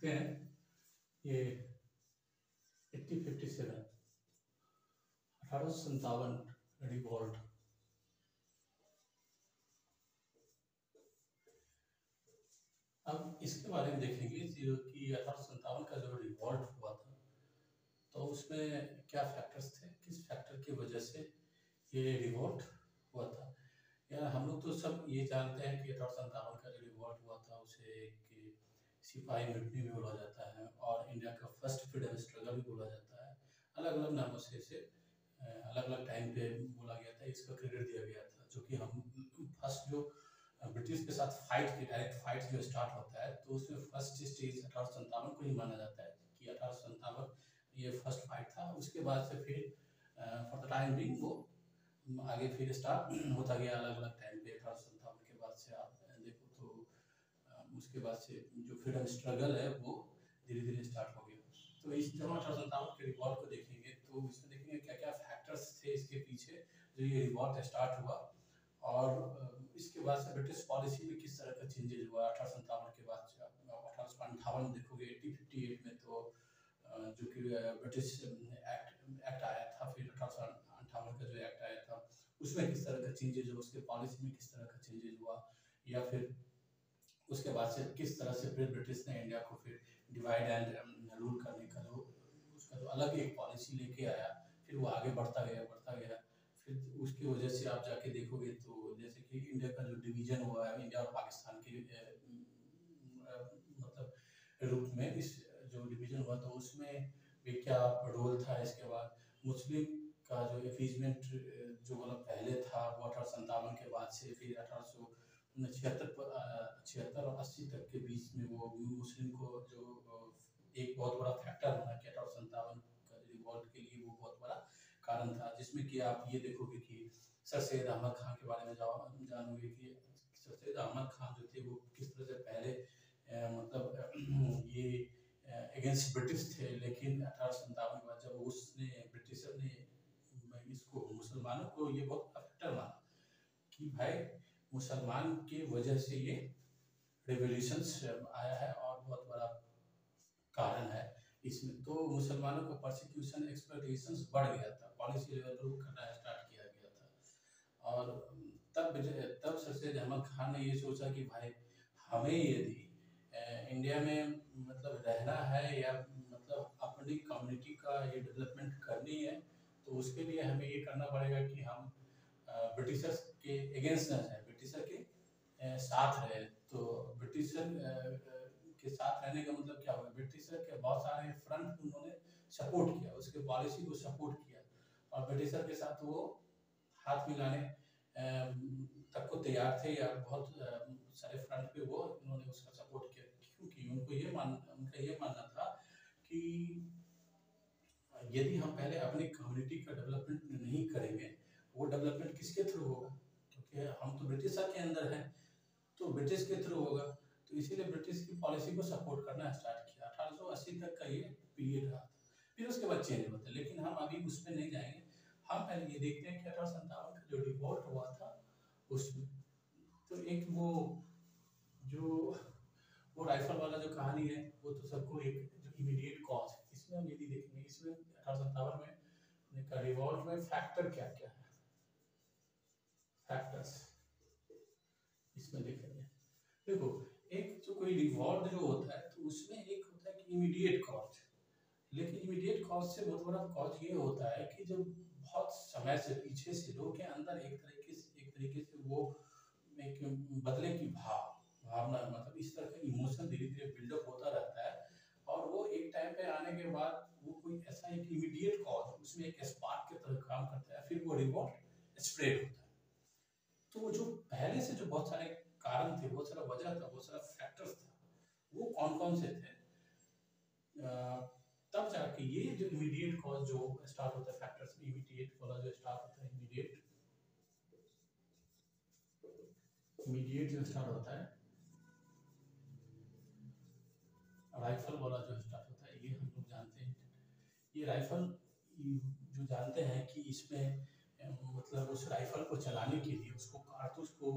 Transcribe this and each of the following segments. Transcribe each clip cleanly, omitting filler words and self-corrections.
देखते हैं ये 1857 1857 रिवॉल्ट। अब इसके बारे में देखेंगे कि 1857 का जो रिवॉल्ट हुआ था तो उसमें क्या फैक्टर्स थे, किस फैक्टर की वजह से ये रिवॉल्ट हुआ था। यार हम लोग तो सब ये जानते हैं कि 1857 का जो रिवॉल्ट हुआ था उसे एक सिपाही मृत्यु भी बोला जाता है और इंडिया का फर्स्ट फ्रीडम स्ट्रगल भी बोला जाता है। अलग अलग नामों से इसे अलग अलग टाइम पे बोला गया था, इसका क्रेडिट दिया गया था। जो कि हम फर्स्ट जो ब्रिटिश के साथ फाइट की डायरेक्ट फाइट जो स्टार्ट होता है तो उसमें फर्स्ट स्टेज 1857 को ही माना जाता है कि 1857 ये फर्स्ट फाइट था। उसके बाद से फिर फॉर द टाइम बिंग वो आगे फिर स्टार्ट होता गया अलग अलग टाइम पे। 1857 के बाद से आप देखो तो उसके बाद से जो फ्रीडम स्ट्रगल है वो धीरे धीरे स्टार्ट हो गया। तो इस जब 1857 के रिवॉल्ट को देखेंगे तो इसमें देखेंगे क्या क्या फैक्टर्स थे इसके पीछे जो ये रिवॉल्ट स्टार्ट हुआ और इसके बाद से ब्रिटिश पॉलिसी में किस तरह का चेंजेस हुआ 1857 के बाद से। 1858 देखोगे 1858 में तो जो कि ब्रिटिश एक्ट आया था, फिर 1858 का जो एक्ट आया था उसमें किस तरह का चेंजेस हुआ, उसके पॉलिसी में किस तरह का चेंजेस हुआ, या फिर उसके बाद से किस तरह से फिर ब्रिटिश ने इंडिया को फिर डिवाइड एंड रूल करने का जो उसका जो अलग एक पॉलिसी लेके आया, फिर वो आगे बढ़ता गया। फिर उसकी वजह से आप जाके देखोगे तो जैसे कि इंडिया का जो डिवीजन हुआ है इंडिया और पाकिस्तान के मतलब रूप में इस जो डिवीजन हुआ तो उसमें भी क्या रोल था। इसके बाद मुस्लिम का जो एफीजमेंट जो मतलब पहले था वो 1857 के बाद से फिर 1876 और 80 तक के बीच में वो मुस्लिम को जो एक बहुत बड़ा फैक्टर बना कि 1857 का रिवॉल्ट के लिए वो बहुत बड़ा कारण था। जिसमें कि आप ये देखोगे कि सर सैयद अहमद खान के बारे में जानोगे कि सर सैयद अहमद खान जो थे वो किस तरह से पहले मतलब ये अगेंस्ट ब्रिटिश थे, लेकिन 1857 के बाद जब उसने ब्रिटिशर ने इसको मुसलमानों को ये बहुत फैक्टर माना कि भाई मुसलमान की वजह से ये रेवोल्यूशन आया है और बहुत बड़ा कारण है इसमें। तो मुसलमानों का परसिक्यूशन एक्सप्लॉयटेशन बढ़ गया था, पॉलिसी लेवल पर करना स्टार्ट किया गया था। और तब सर सैयद अहमद खान ने ये सोचा कि भाई हमें यदि इंडिया में मतलब रहना है या मतलब अपनी कम्युनिटी का ये डेवलपमेंट करनी है तो उसके लिए हमें ये करना पड़ेगा कि हम ब्रिटिशर्स के अगेंस्ट न जाए, ब्रिटिशर के साथ रहे। तो ब्रिटिशर के साथ रहने का मतलब क्या होगा, ब्रिटिशर के बहुत सारे फ्रंट उन्होंने सपोर्ट किया, उसके पॉलिसी को सपोर्ट किया और ब्रिटिशर के साथ वो हाथ मिलाने तक को तैयार थे या बहुत सारे फ्रंट पे वो उन्होंने उसका सपोर्ट किया। क्योंकि उनका ये मानना था कि यदि हम पहले अपनी कम्युनिटी का डेवलपमेंट नहीं करेंगे वो डेवलपमेंट किसके थ्रू होगा, क्योंकि हम तो ब्रिटिशर के अंदर हैं तो ब्रिटिश के थ्रू होगा। तो इसीलिए ब्रिटिश की पॉलिसी को सपोर्ट करना स्टार्ट किया। 1880 तक का ये पीरियड रहा, फिर उसके बाद चेंज होता है, लेकिन हम अभी उस पर नहीं जाएंगे। हम पहले ये देखते हैं कि 1857 का जो रिवॉल्ट हुआ था उसमें तो एक जो वो राइफल वाला जो कहानी है वो तो सबको एक जो इमीडिएट कॉज है इसमें हम यदि देखेंगे इसमें 1857 में का रिवॉल्ट में फैक्टर क्या क्या है, फैक्टर्स इसमें देखेंगे। देखो एक जो कोई रिवॉल्ट जो होता है तो उसमें एक होता है कि इमीडिएट कॉज, लेकिन इमीडिएट कॉज से बहुत बड़ा कॉज ये होता है कि जब बहुत समय से पीछे से लोगों के अंदर एक तरीके से वो एक बदले की भावना मतलब इस तरह का इमोशन धीरे धीरे बिल्डअप होता रहता है और वो एक टाइम पे आने के बाद वो कोई ऐसा एक इमीडिएट कॉज उसमें एक स्पार्क की तरह काम करता है, फिर वो रिवॉल्ट स्प्रेड होता है। तो वो जो पहले से जो बहुत सारे कारण थे, बहुत सारा वजह था, बहुत सारा फैक्टर्स था, वो कौन कौन से थे तब जाके ये जो इमीडिएट कॉज जो स्टार्ट होता है फैक्टर्स में इमीडिएट वाला जो स्टार्ट होता है इमीडिएट जो स्टार्ट होता है राइफल वाला जो स्टार्ट होता है ये हम लोग जानते हैं। ये राइफल जो जानते हैं कि इसमें मतलब उस राइफल को चलाने के लिए उसको कारतूस को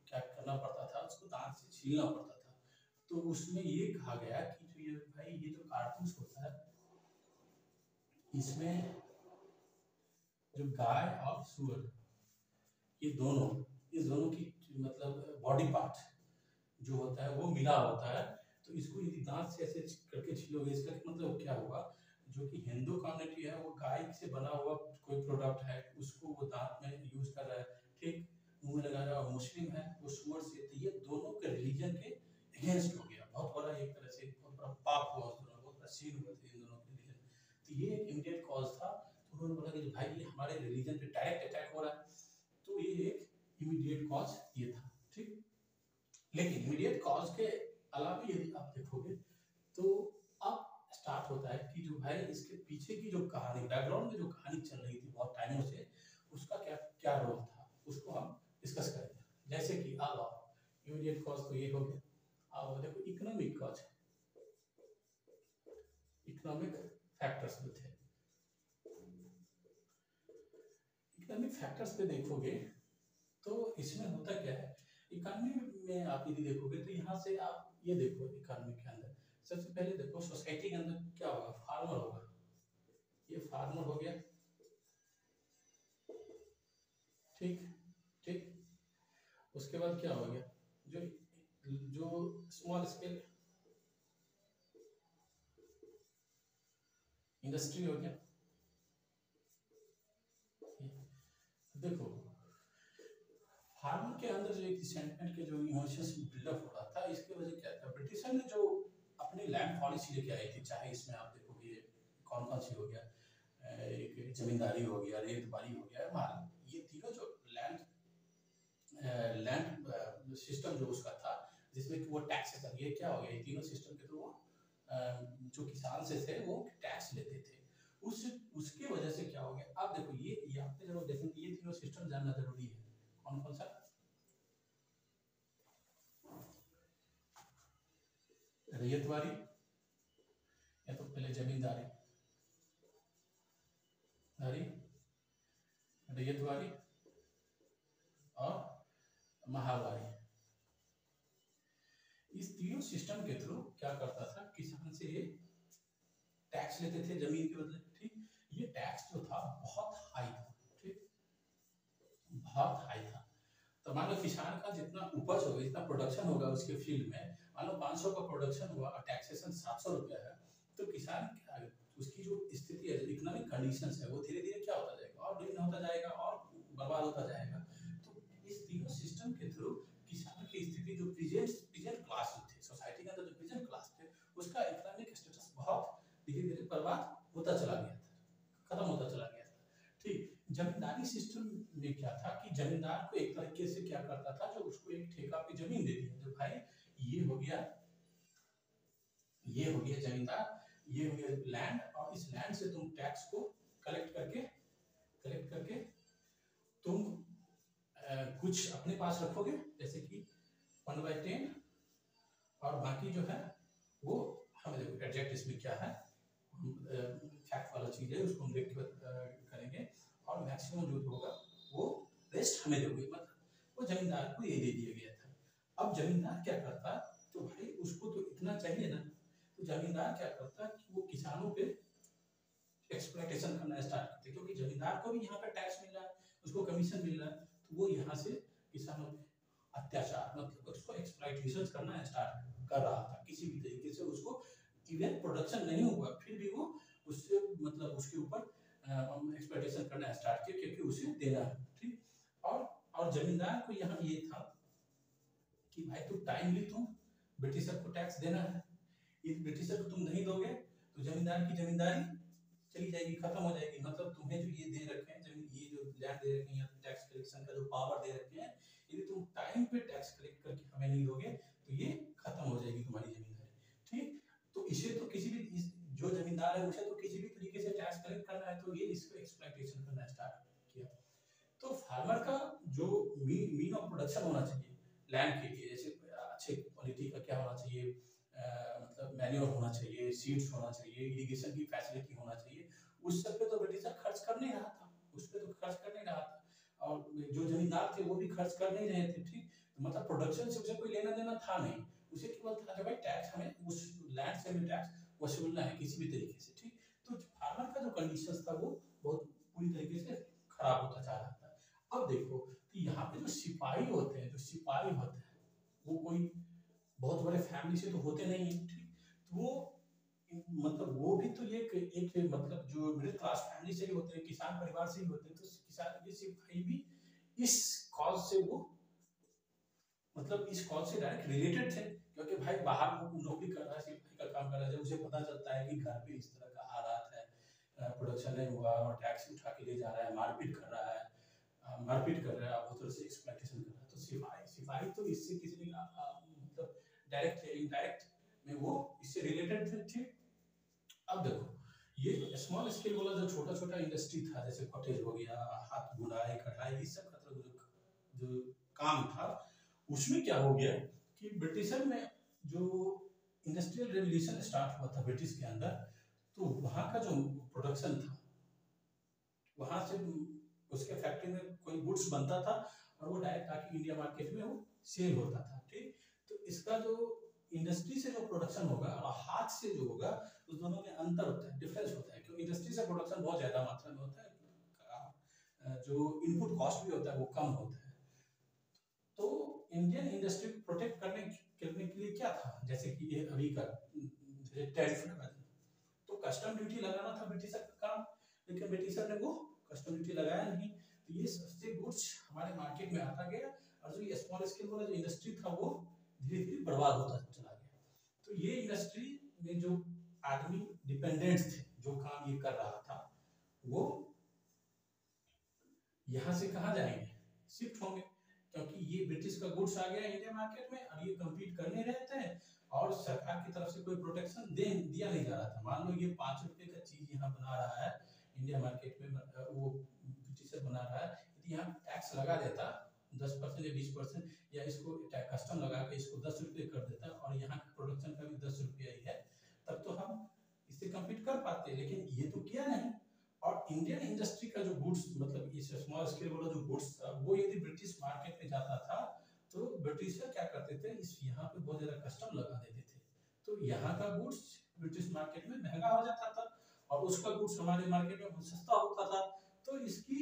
क्या करना पड़ता था, उसको दांत से छीलना पड़ता था। तो उसमें ये कहा गया कि जो होती है भाई, ये जो कारतूस होता है इसमें जो गाय और सुअर, ये दोनों, इस दोनों की मतलब बॉडी पार्ट जो होता है वो मिला होता है। तो इसको यदि दांत से ऐसे करके छीलोगे, इसका मतलब क्या होगा, जो कि हिंदू कम्युनिटी है वो गाय से बना हुआ कोई प्रोडक्ट है उसको वो दांत में यूज कर रहा है, ठीक, मुंह में लगा रहा है, और मुस्लिम है वो सुअर से, तो ये दोनों के रिलीजन के अगेंस्ट हो गया, बहुत बड़ा एक तरह से बहुत बड़ा पाप हुआ, उस दोनों बहुत बड़ा सीन हुआ था इन दोनों के रिलीजन। तो ये एक इमीडिएट कॉज था। तो उन्होंने बोला कि भाई ये हमारे रिलीजन पे डायरेक्ट अटैक हो रहा है, तो ये एक इमीडिएट कॉज ये था, ठीक। लेकिन इमीडिएट कॉज के अलावा यदि आप देखोगे तो अब स्टार्ट होता है कि जो भाई इसके पीछे की जो कहानी, बैकग्राउंड में जो कहानी चल रही थी बहुत टाइमों से, उसका क्या क्या रोल था, उसको हम डिस्कस करेंगे। जैसे कि अब इमीडिएट कॉज तो ये हो गया, अब देखो इकोनॉमिक कॉज, इकोनॉमिक फैक्टर्स जो थे, इकोनॉमिक फैक्टर्स पे देखोगे तो इसमें होता क्या है, इकोनॉमी में आप यदि देखोगे तो यहाँ से आप ये देखो, इकोनॉमी के अंदर सबसे पहले देखो सोसाइटी के अंदर क्या होगा, फार्मर होगा, ये फार्मर हो गया, ठीक ठीक। उसके बाद क्या हो गया, जो जो स्मॉल स्केल इंडस्ट्री हो गया। देखो फार्मर के अंदर जो एक रिसेंटमेंट के जो इमोशंस बिल्डअप हो रहा था, इसकी वजह क्या था, ब्रिटिशर ने जो अपनी लैंड पॉलिसी लेके आई थी, चाहे इसमें आप देखोगे कौन कौन सी हो गया, एक जमींदारी हो गया, रेतबारी हो गया, माल, ये तीनों जो लैंड सिस्टम जो उसका था, जिसमें कि वो टैक्सेस, ये क्या हो गया, ये तीनों सिस्टम के थ्रू वो जो किसान से थे वो टैक्स लेते थे, उस उसके वजह से क्या हो गया। अब देखो ये आपने जरूर देखेंगे, ये तीनों सिस्टम जानना जरूरी है, कौन कौन सा, रैयतवारी, या तो पहले जमींदारी दारी, रैयतवारी और महावारी, इस तीनों सिस्टम के थ्रू क्या करता था, किसान से ये टैक्स लेते थे जमीन के बदले, ठीक। ये टैक्स जो था बहुत हाई था, ठीक, बहुत हाई था। तो मान लो किसान का जितना उपज होगा, जितना प्रोडक्शन होगा उसके फील्ड में, मान लो 500 का प्रोडक्शन हुआ और टैक्सेशन 700 रुपया है, तो किसान क्या, उसकी जो स्थिति है, इकोनॉमिक कंडीशंस है, वो धीरे धीरे क्या होता जाएगा, और डिग्न होता जाएगा और बर्बाद होता जाएगा। तो इस तीनों सिस्टम के थ्रू किसान की स्थिति, जो प्रेजेंट क्लास थे सोसाइटी के अंदर, जो प्रेजेंट क्लास थे, उसका इकोनॉमिक स्टेटस बहुत धीरे धीरे बर्बाद होता चला गया था, खत्म होता चला गया था, ठीक। जमींदारी सिस्टम में क्या था कि जमींदार को एक तरीके से क्या करता था, जो उसको एक ठेका पे जमीन दे दिया, जो भाई ये हो गया, ये हो गया जमींदार, ये हो गया लैंड, और इस लैंड से तुम टैक्स को कलेक्ट करके तुम कुछ अपने पास रखोगे, जैसे कि 1/10, और बाकी जो है वो हमें देखो एग्जैक्ट इसमें क्या है, फैक्ट वाला चीज है, उसको हम देख के करेंगे, और मैक्सिमम जो होगा वो रेस्ट हमें दोगे, मतलब वो जमींदार को ये दे दिया गया था। अब जमींदार क्या करता, तो भाई उसको तो इतना चाहिए ना, तो जमींदार क्या करता कि वो किसानों पे एक्सप्लॉयटेशन करना स्टार्ट करते, क्योंकि जमींदार को भी यहाँ पे टैक्स मिल रहा है, उसको कमीशन मिल रहा है, तो वो यहाँ से किसानों पे अत्याचार, मतलब उसको एक्सप्लॉयटेशन करना स्टार्ट कर रहा था किसी भी तरीके से, उसको इवन प्रोडक्शन नहीं हुआ फिर भी वो उससे मतलब उसके ऊपर एक्सप्लॉयटेशन करना स्टार्ट किया, क्योंकि उसे देना है, ठीक। और जमींदार को यहाँ ये था कि भाई तुम टाइमली तुम ब्रिटिशर को टैक्स देना है, यदि ब्रिटिशर को तुम नहीं दोगे तो जमींदार की जमींदारी चली जाएगी, खत्म हो जाएगी, मतलब तुम्हें जो ये दे रखे हैं जमीन, ये जो लैंड दे रखे हैं या टैक्स कलेक्शन का जो पावर दे रखे हैं, यदि तुम टाइम पे टैक्स कलेक्ट करके हमें नहीं दोगे तो ये खत्म हो जाएगी तुम्हारी जमींदारी, ठीक। तो इसे तो किसी भी जो जमींदार है उसे तो किसी भी तरीके से टैक्स कलेक्ट करना है, तो ये इसको एक्सप्लॉयटेशन करना स्टार्ट किया। तो फार्मर का जो मीन ऑफ प्रोडक्शन होना चाहिए लैंड के लिए, जैसे अच्छे क्वालिटी का क्या होना चाहिए, मतलब मैन्योर होना चाहिए, सीड्स होना चाहिए, इरिगेशन की फैसिलिटी होना चाहिए, उस सब पे तो ब्रिटिशर खर्च कर नहीं रहा था, उस पे तो खर्च कर नहीं रहा था, और जो जमींदार थे वो भी खर्च कर नहीं रहे थे, ठीक। तो मतलब प्रोडक्शन से उसे कोई लेना देना था नहीं, उसे केवल था कि भाई टैक्स हमें उस लैंड से हमें टैक्स वसूलना है किसी भी तरीके से, ठीक। तो फार्मर का जो कंडीशंस था वो बहुत पूरी तरीके से खराब होता जा रहा था। अब देखो तो यहाँ पे जो सिपाही होते हैं, वो कोई बहुत बड़े फैमिली से तो होते नहीं है, ठीक। तो वो मतलब वो भी तो एक मतलब जो मिडिल क्लास फैमिली से ही होते हैं, किसान परिवार से ही होते हैं। तो किसान ये सिपाही भी इस कॉज से वो मतलब इस कॉज से डायरेक्ट रिलेटेड थे, क्योंकि भाई बाहर वो नौकरी कर रहा है, सिपाही का काम कर रहा है, जब उसे पता चलता है कि घर पे इस तरह का हालात है, प्रोडक्शन नहीं हुआ और टैक्स उठा के ले जा रहा है, मारपीट कर रहा है, बहुत तरह से एक्सप्लॉइटेशन कर रहा है, तो सिपाही तो इससे किसी ने मतलब डायरेक्ट या इनडायरेक्ट में वो इससे रिलेटेड थे। अब देखो ये जो स्मॉल स्केल वाला जो छोटा छोटा इंडस्ट्री था, जैसे कॉटेज हो गया, हाथ बुनाई कढ़ाई, इस सब का जो काम था, उसमें क्या हो गया कि ब्रिटिशर में जो इंडस्ट्रियल रेवोल्यूशन स्टार्ट हुआ था ब्रिटिश के अंदर, तो वहाँ का जो प्रोडक्शन था, वहाँ से उसके फैक्ट्री में कोई गुड्स बनता था और वो डायरेक्ट आके इंडिया मार्केट में वो सेल होता था, ठीक। तो इसका जो इंडस्ट्री से जो प्रोडक्शन होगा और हाथ से जो होगा, उस दोनों में अंतर होता है, डिफरेंस होता है, क्योंकि इंडस्ट्री से प्रोडक्शन बहुत ज्यादा मात्रा में होता है, जो इनपुट कॉस्ट भी होता है वो कम होता है। तो इंडियन इंडस्ट्री को प्रोटेक्ट करने के लिए क्या था, जैसे कि ये अभी का टैरिफ लगा, तो कस्टम ड्यूटी लगाना था ब्रिटिशर का काम, लेकिन ब्रिटिशर ने वो कस्टम ड्यूटी लगाया नहीं, तो ये सस्ते गुड्स हमारे मार्केट में आता गया, और जो ये स्मॉल स्केल वाला जो इंडस्ट्री था वो धीरे धीरे बर्बाद होता चला गया। तो ये इंडस्ट्री में जो आदमी डिपेंडेंट्स थे, जो काम ये कर रहा था, वो यहाँ से कहाँ जाएंगे, शिफ्ट होंगे, क्योंकि ये ब्रिटिश का गुड्स आ गया इंडिया मार्केट में, और ये कम्पीट करने रहते हैं, और सरकार की तरफ से कोई प्रोटेक्शन दिया नहीं जा रहा था। मान लो ये 5 रुपए का चीज यहाँ बना रहा है इंडिया मार्केट में, वो ब्रिटिशर बना रहा है, यदि यहाँ टैक्स लगा देता 10% या 20%, या इसको कस्टम लगा के इसको 10 रुपये कर देता, और यहाँ का प्रोडक्शन का भी 10 रुपया ही है, तब तो हम इससे कम्पीट कर पाते, लेकिन ये तो किया नहीं। और इंडियन इंडस्ट्री का जो गुड्स मतलब इस स्मॉल स्केल वाला जो गुड्स था, वो यदि ब्रिटिश मार्केट में जाता था, तो ब्रिटिशर क्या करते थे, इस यहाँ पे बहुत ज्यादा कस्टम लगा देते थे, तो यहाँ का गुड्स ब्रिटिश मार्केट में महंगा हो जाता था, और उसका गुड्स हमारे मार्केट में बहुत सस्ता होता था। तो इसकी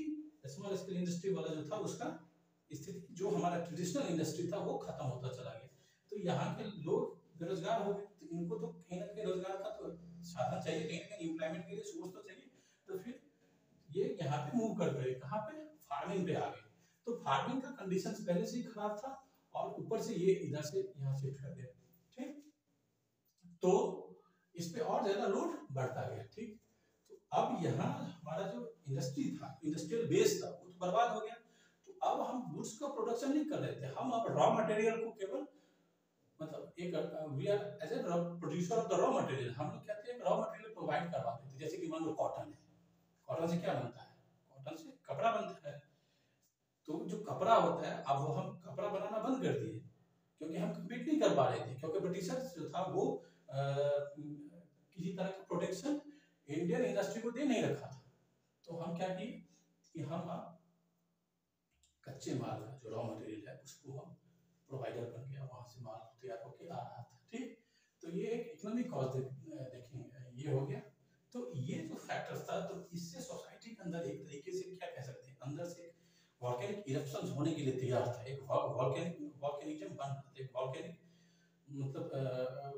स्मॉल स्केल इंडस्ट्री वाला जो था, उसका स्थिति जो हमारा ट्रेडिशनल इंडस्ट्री था वो खत्म होता चला गया। तो यहाँ के लोग बेरोजगार हो गए, तो इनको तो कहीं ना कहीं रोजगार का तो साधन चाहिए, कहीं ना कहीं एम्प्लॉयमेंट के लिए सोर्स तो चाहिए, तो फिर ये यहाँ पे मूव कर गए, कहाँ पे, फार्मिंग पे आ गए। तो फार्मिंग का कंडीशंस पहले से ही खराब था, और ऊपर से ये इधर से यहाँ शिफ्ट कर गए, ठीक। तो इस पे और ज्यादा लोड बढ़ता गया, ठीक। तो अब यहाँ हमारा जो इंडस्ट्री था, इंडस्ट्रियल बेस था, वो तो बर्बाद हो गया। तो अब हम गुड्स का प्रोडक्शन नहीं कर रहे थे, हम अब रॉ मटेरियल को केवल मतलब एक we are as a producer of the raw material, हम लोग क्या थे, रॉ मटेरियल प्रोवाइड करवा देते, जैसे कि मान लो कॉटन है, कॉटन से क्या बनता है, कॉटन से कपड़ा बनता है। तो जो कपड़ा होता है, अब वो हम कपड़ा बनाना बंद कर दिए, क्योंकि हम कम्पीट नहीं कर पा रहे थे, क्योंकि ब्रिटिशर जो था वो किसी तरह का प्रोटेक्शन इंडियन इंडस्ट्री को दे नहीं रखा था। तो हम क्या किए कि हम कच्चे माल का जो रॉ मटेरियल है उसको हम प्रोवाइडर बन गया, वहां से माल तैयार होके आ रहा था, ठीक। तो ये एक इकोनॉमिक कॉज देखेंगे, ये हो गया। तो ये जो फैक्टर्स था, तो इससे सोसाइटी के अंदर एक तरीके से क्या कह सकते हैं, अंदर से वॉल्केनिक इरप्शंस होने के लिए तैयार था, एक वॉल्केनिज्म बन रहा था, एक वॉल्केनिक मतलब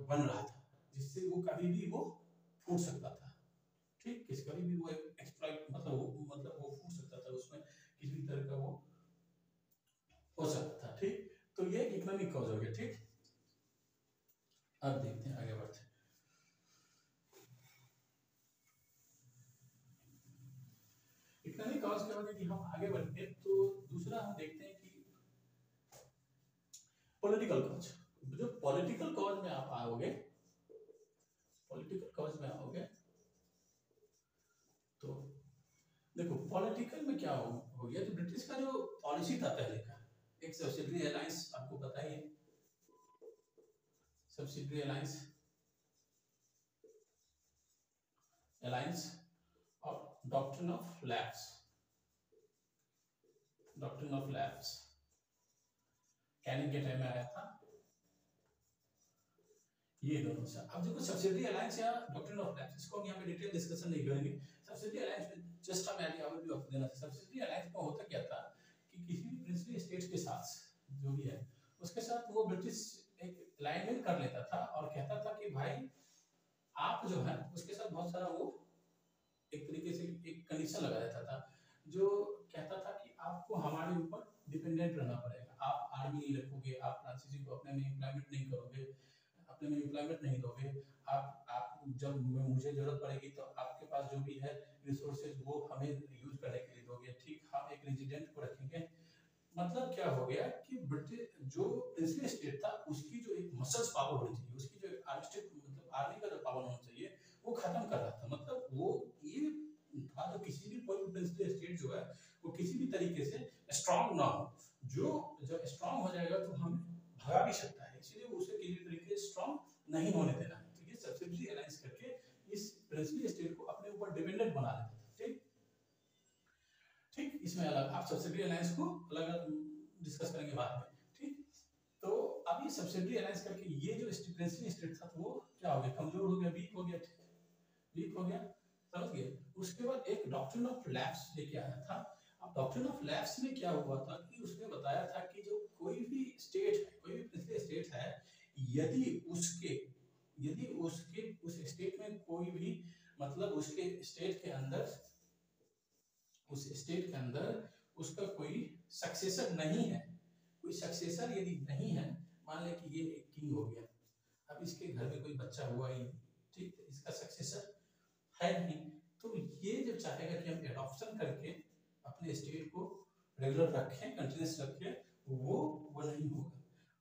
बन रहा था, जिससे वो कभी भी वो फूट सकता था, ठीक। कभी भी वो एक्सप्लॉइट मतलब वो फूट सकता था, उसमें किसी भी तरह का वो हो सकता था, ठीक। तो ये इकोनॉमिक कॉज हो गया, ठीक। अब देखते हैं, आगे बढ़ते हैं। इकोनॉमिक कॉज के बाद यदि हम आगे बढ़ते हैं, तो दूसरा हम देखते हैं कि पॉलिटिकल कॉज। जो पॉलिटिकल कॉज में आप आओगे, तो देखो पॉलिटिकल में क्या हो गया, तो ब्रिटिश का जो पॉलिसी था पहले का, एक सब्सिडरी अलायंस, आपको पता ही है सब्सिडरी अलायंस और डॉक्ट्रिन ऑफ लैप्स कैनिंग के टाइम में आया था। ये दोनों से अब देखो सब्सिडरी अलायंस या डॉक्ट्रिन ऑफ लैप्स, इसको हम यहाँ पे डिटेल डिस्कशन नहीं करेंगे। सब्सिडरी अलायंस में जस्ट हम आइडिया ओवरव्यू आपको देना था। सब्सिडरी अलायंस में होता क्या था कि किसी भी प्रिंसली स्टेट्स के साथ जो भी है उसके साथ वो ब्रिटिश एक अलाइनमेंट कर लेता था और कहता था कि भाई आप जो है उसके साथ बहुत सारा वो एक तरीके से एक कंडीशन लगा देता था जो कहता था कि आपको हमारे ऊपर डिपेंडेंट रहना पड़ेगा, आप आर्मी नहीं रखोगे, आप फ्रांसीसी को अपने में एम्प्लॉयमेंट नहीं करोगे, अपने में एम्प्लॉयमेंट नहीं दोगे, आप जब मुझे जरूरत पड़ेगी तो आपके पास जो भी है रिसोर्सेज वो हमें यूज करने के लिए दोगे, ठीक, हम एक रेजिडेंट को रखेंगे। मतलब क्या हो गया कि ब्रिटिश जो प्रिंसली स्टेट था उसकी जो एक मसल्स पावर होनी चाहिए, उसकी जो आर्मिस्टिक मतलब आर्मी का जो पावर होना चाहिए वो खत्म कर रहा था। मतलब वो ये था तो किसी भी कोई प्रिंसली स्टेट जो है वो किसी भी तरीके से स्ट्रांग ना हो, जो जब स्ट्रांग हो जाएगा तो हम भगा भी सकता है, इसलिए उसे किसी भी तरीके से स्ट्रांग नहीं होने देना है। तो ये सब्सिडरी अलायंस करके इस प्रिंसली स्टेट को अपने ऊपर डिपेंडेंट बना देता था। ठीक ठीक, इसमें अलग आप सब्सिडरी अलायंस को अलग डिस्कस करेंगे बाद में। ठीक, तो अब ये सब्सिडरी अलायंस करके ये जो प्रिंसली स्टेट था वो क्या हो गया, कमजोर हो गया, वीक हो गया, वीक हो गया, समझ गए। उसके बाद एक डॉक्ट्रिन ऑफ लैप्स लेके आया था। अब डॉक्ट्रिन ऑफ लैप्स में क्या हुआ था कि उसने बताया था कि जो कोई भी स्टेट है, कोई भी प्रिंसली स्टेट है, यदि उसके उस स्टेट में कोई भी मतलब उसके स्टेट के अंदर उस स्टेट के अंदर उसका कोई सक्सेसर नहीं है, कोई सक्सेसर यदि नहीं है, मान ले कि ये एक किंग हो गया, अब इसके घर में कोई बच्चा हुआ ही नहीं, ठीक, इसका सक्सेसर है नहीं, तो ये जो चाहेगा कि हम एडॉप्शन करके अपने स्टेट को रेगुलर रखें, कंटिन्यूस रखें, वो नहीं होगा।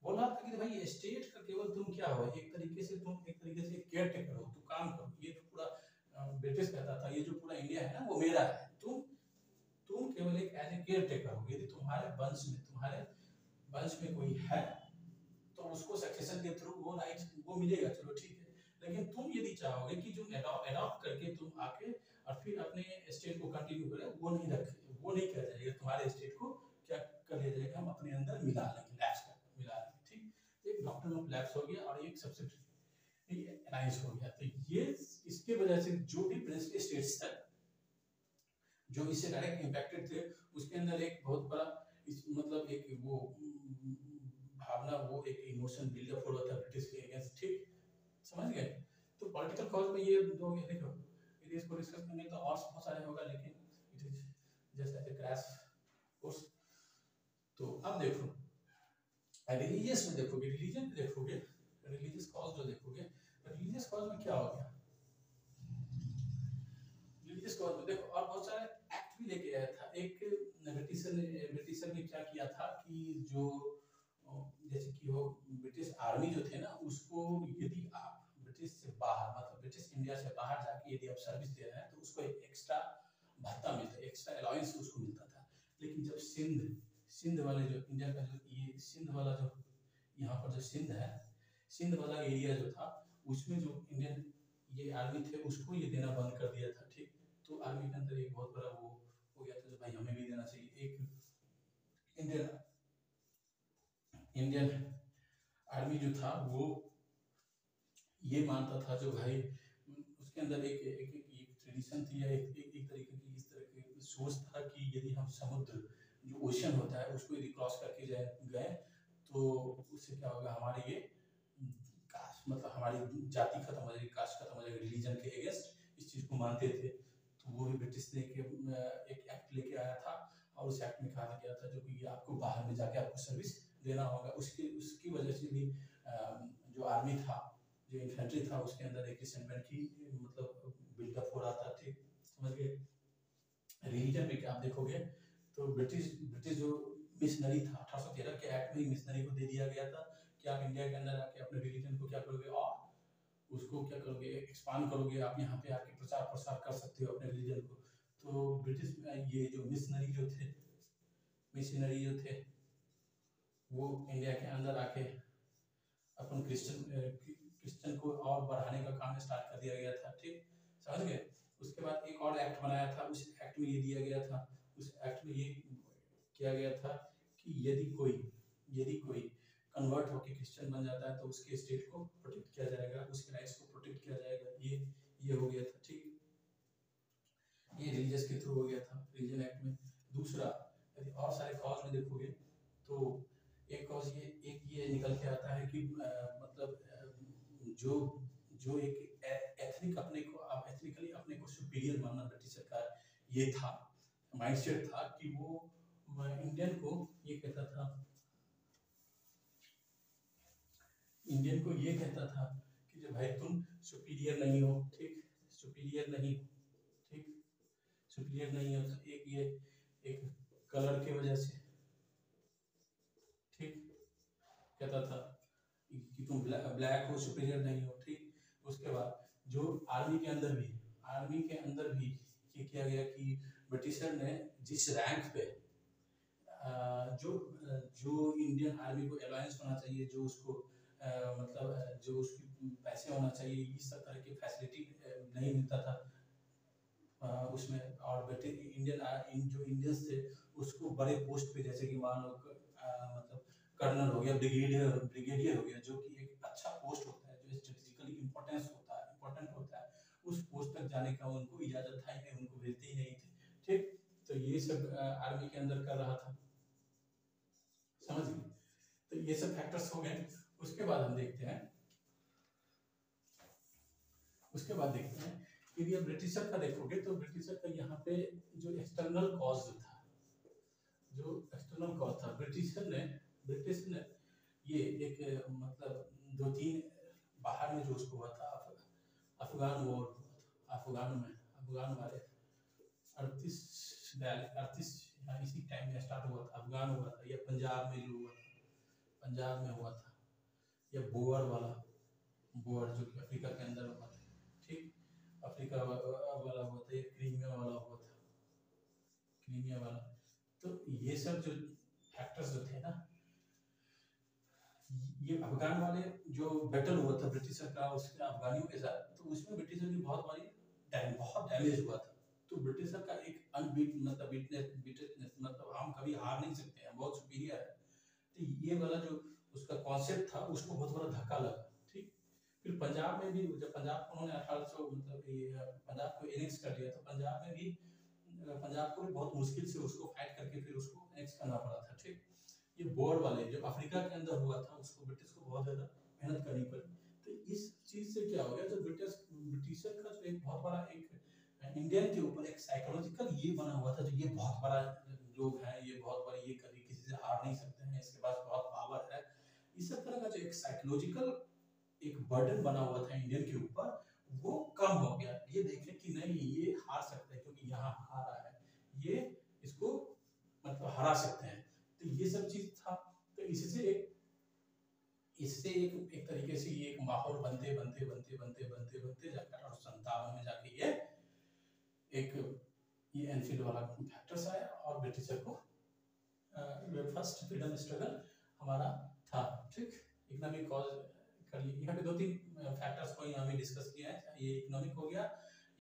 बोला था कि भाई स्टेट का केवल तुम क्या हो, एक तरीके से केयर टेकर हो, तुम काम करो, ये जो पूरा ब्रिटिश कहता था ये जो पूरा इंडिया है ना वो मेरा है, तुम केवल एक एज ए केयर टेकर हो, यदि तुम्हारे वंश में कोई है तो उसको सक्सेशन के थ्रू वो राइट वो मिलेगा, चलो ठीक है। लेकिन तुम यदि चाहोगे कि जो एडॉप्ट करके तुम आके और फिर अपने स्टेट को कंटिन्यू करें, वो नहीं किया जाएगा, तुम्हारे स्टेट को क्या कर लिया जाएगा, हम अपने अंदर मिला लेंगे, मिला लेंगे। ठीक, एक डॉक्ट्रिन ऑफ लैप्स हो गया और एक सब्सिडरी अलायंस हो गया। तो ये इसके वजह से जो भी प्रिंसली स्टेट्स थे जो इससे डायरेक्ट इम्पैक्टेड थे, उसके अंदर एक बहुत बड़ा मतलब एक वो भावना, वो एक इमोशन बिल्डअप हो रहा था ब्रिटिश के अगेंस्ट। ठीक, समझ गए। तो पॉलिटिकल कॉज में ये दो देखो, यदि इसको डिस्कस करेंगे तो और बहुत सारे होगा, लेकिन it is just as a crash course. तो अब देखो रिलीजियस में देखोगे, रिलीजन में देखोगे, रिलीजियस कॉज जो देखोगे, रिलीजियस कॉज में क्या हो गया, रिलीजियस कॉज में देखो और बहुत सारे एक्ट भी लेके आया था। एक ब्रिटिशर ने क्या किया था कि जो जैसे कि वो ब्रिटिश आर्मी जो थे ना उसको, यदि आप ब्रिटिश से बाहर मतलब ब्रिटिश इंडिया से बाहर जाके यदि आप सर्विस दे रहे हैं तो उसको एक एक्स्ट्रा भत्ता मिलता, एक्स्ट्रा अलाउंस उसको मिलता था। लेकिन जब सिंध वाले जो इंडिया का जो ये सिंध वाला जो यहाँ पर जो सिंध वाला एरिया जो था उसमें जो इंडियन ये आर्मी थे उसको ये देना बंद कर दिया था। ठीक, तो आर्मी के अंदर एक बहुत बड़ा वो हो गया था जो भाई हमें भी देना चाहिए। एक इंडियन आर्मी जो था वो ये मानता था जो भाई उसके अंदर एक ट्रेडिशन थी या एक तरीके की इस तरह की सोच था कि यदि हम समुद्र जो ओशन होता है उसको यदि क्रॉस करके गए तो उससे क्या होगा, हमारे ये कास्ट मतलब हमारी जाति खत्म हो जाएगी, कास्ट खत्म हो जाएगी, रिलीजन के अगेंस्ट इस चीज को मानते थे। तो वो भी ब्रिटिश ने एक एक्ट लेके आया था और उस एक्ट में कहा गया था जो कि आपको बाहर में जाके आपको सर्विस देना होगा। उसकी वजह से भी जो आर्मी था, जो इन्फेंट्री था, उसके अंदर एक रिसेंटमेंट की मतलब बिल्डअप हो रहा था। ठीक, समझ गए। रिलीजन में क्या आप देखोगे तो ब्रिटिश जो मिशनरी था 1813 के एक्ट में मिशनरी को दे दिया गया था कि आप इंडिया के अंदर आके अपने रिलीजन को क्या करोगे और उसको क्या करोगे, एक्सपांड करोगे, आप यहाँ पे आके प्रचार प्रसार कर सकते हो अपने रिलीजन को। तो ब्रिटिश ये जो मिशनरी जो थे वो इंडिया के अंदर आके अपन क्रिश्चियन को और बढ़ाने का काम स्टार्ट कर दिया गया था। ठीक, समझ गए। उसके बाद एक और एक्ट बनाया था, उस एक्ट में ये दिया गया था, उस एक्ट में ये किया गया था कि यदि कोई कन्वर्ट होकर क्रिश्चियन बन जाता है तो उसके स्टेट को प्रोटेक्ट किया जाएगा, उसके राइट्स को प्रोटेक्ट किया जाएगा। ये हो गया था, ठीक। ये रिलीजियस के थ्रू हो गया था रिलीजन एक्ट में। दूसरा, यदि और सारे कॉज में देखोगे तो एक कॉज ये निकल के आता है कि मतलब जो एक एथनिक अपने को एथनिकली अपने को सुपीरियर मानना ब्रिटिशर का ये था माइंडसेट था कि वो इंडियन को ये कहता था, इंडियन को ये कहता था कि जो भाई तुम सुपीरियर नहीं हो, ठीक, सुपीरियर नहीं, ठीक, सुपीरियर नहीं हो। तो एक ये एक कलर की वजह से, ठीक, कहता था कि तुम ब्लैक हो, सुपीरियर नहीं हो, ठीक। उसके बाद जो आर्मी के अंदर भी ये किया गया कि ब्रिटिशर ने जिस रैंक पे जो इंडियन आर्मी को अलायंस होना चाहिए, जो उसको मतलब जो उसकी पैसे होना चाहिए, इस सब तरह की फैसिलिटी नहीं मिलता था उसमें। और जो इंडियंस थे उसको बड़े पोस्ट पे, जैसे कि मान लो मतलब कर्नल हो गया, ब्रिगेडियर हो गया, जो कि एक अच्छा पोस्ट होता है, जो स्ट्रेटेजिकली इम्पोर्टेंट होता है, उस पोस्ट तक जाने का उनको इजाजत था ही नहीं, उनको भेजते ही नहीं थे, ठीक। तो ये सब आर्मी के अंदर कर रहा था, समझ गए। तो ये सब फैक्टर्स हो गए। उसके बाद हम देखते हैं यदि आप ब्रिटिशर का देखोगे तो ब्रिटिशर का यहाँ पे जो एक्सटर्नल कॉज था, ब्रिटिश ने ये एक मतलब 2-3 बाहर में जो उसको हुआ था, अफगान वॉर, अफगान वाले 38 इसी टाइम में स्टार्ट हुआ था, अफगान हुआ था, या पंजाब में जो हुआ था, पंजाब में हुआ था, या बोअर जो कि अफ्रीका के अंदर हुआ था, ठीक, अफ्रीका वाला हुआ था, क्रीमिया वाला। तो ये सब जो फैक्टर्स जो थे ना, ये अफगान वाले जो बैटल हुआ था ब्रिटिशर का उसके अफगानियों के साथ, तो उसमें ब्रिटिशर की बहुत डैमेज हुआ था। तो ब्रिटिशर का एक मतलब हम कभी हार नहीं सकते हैं, बहुत सुपीरियर है। तो ये वाला जो उसका कॉन्सेप्ट था उसको बहुत बड़ा धक्का लगा, ठीक। फिर पंजाब में भी जब पंजाब को उन्होंने 1800 मतलब ये पंजाब को एनेक्स कर लिया, तो पंजाब को भी बहुत मुश्किल से उसको फाइट करके फिर उसको एनेक्स करना पड़ा था, ठीक। ये बोर वाले जो अफ्रीका के अंदर हुआ था उसको ब्रिटिश को बहुत ज्यादा मेहनत करनी पड़ी। तो इस चीज से क्या हो गया, जो ब्रिटिशर का जो एक बहुत बड़ा एक इंडियन के ऊपर एक साइकोलॉजिकल ये बना हुआ था, जो ये बहुत बड़ा लोग है, ये बहुत बड़ा, ये कभी किसी से हार नहीं सकते हैं, इसके पास बहुत पावर है, इस सब तरह का जो एक साइकोलॉजिकल एक बर्डन बना हुआ था इंडियन के ऊपर, वो कम हो गया। ये देखे कि नहीं ये हार सकते हैं, क्योंकि यहाँ हारा है, ये इसको मतलब हरा सकते हैं। तो ये सब चीज था। तो इससे एक तरीके से ये एक माहौल बनते जाकर 1857 में जाके ये एनफील्ड वाला फैक्टर्स आया और ब्रिटिशर को फर्स्ट फ्रीडम स्ट्रगल हमारा था, ठीक। इकोनॉमिक कॉज कर लिए, यहाँ पे 2-3 फैक्टर्स को यहाँ भी डिस्कस किया है। ये इकोनॉमिक हो गया,